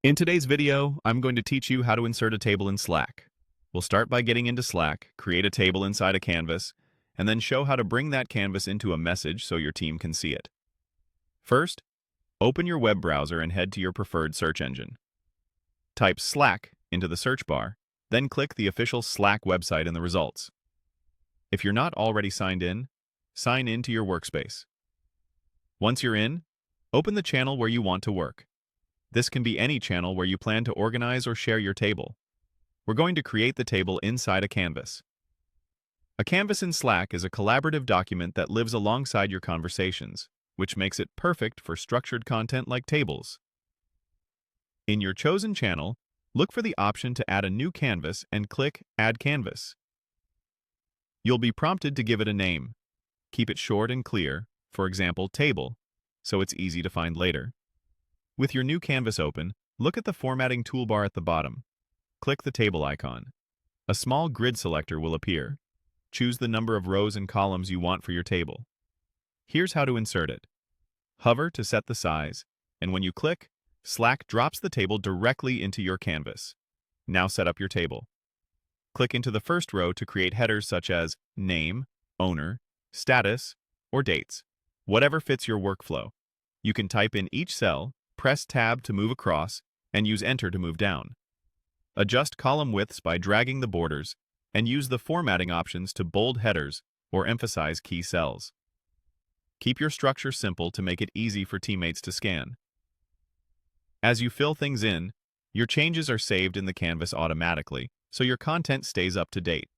In today's video, I'm going to teach you how to insert a table in Slack. We'll start by getting into Slack, create a table inside a canvas, and then show how to bring that canvas into a message so your team can see it. First, open your web browser and head to your preferred search engine. Type Slack into the search bar, then click the official Slack website in the results. If you're not already signed in, sign in to your workspace. Once you're in, open the channel where you want to work. This can be any channel where you plan to organize or share your table. We're going to create the table inside a canvas. A canvas in Slack is a collaborative document that lives alongside your conversations, which makes it perfect for structured content like tables. In your chosen channel, look for the option to add a new canvas and click Add Canvas. You'll be prompted to give it a name. Keep it short and clear, for example, Table, so it's easy to find later. With your new canvas open, look at the formatting toolbar at the bottom. Click the table icon. A small grid selector will appear. Choose the number of rows and columns you want for your table. Here's how to insert it. Hover to set the size, and when you click, Slack drops the table directly into your canvas. Now set up your table. Click into the first row to create headers such as name, owner, status, or dates, whatever fits your workflow. You can type in each cell, press Tab to move across, and use Enter to move down. Adjust column widths by dragging the borders, and use the formatting options to bold headers or emphasize key cells. Keep your structure simple to make it easy for teammates to scan. As you fill things in, your changes are saved in the canvas automatically, so your content stays up to date.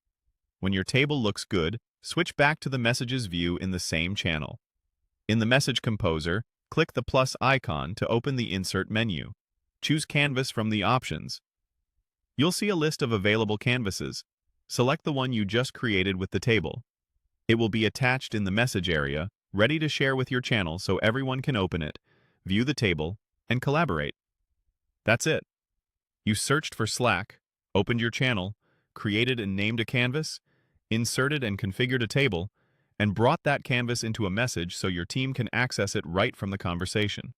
When your table looks good, switch back to the Messages view in the same channel. In the Message Composer, click the plus icon to open the Insert menu. Choose Canvas from the options. You'll see a list of available canvases. Select the one you just created with the table. It will be attached in the message area, ready to share with your channel so everyone can open it, view the table, and collaborate. That's it. You searched for Slack, opened your channel, created and named a canvas, inserted and configured a table, and brought that canvas into a message so your team can access it right from the conversation.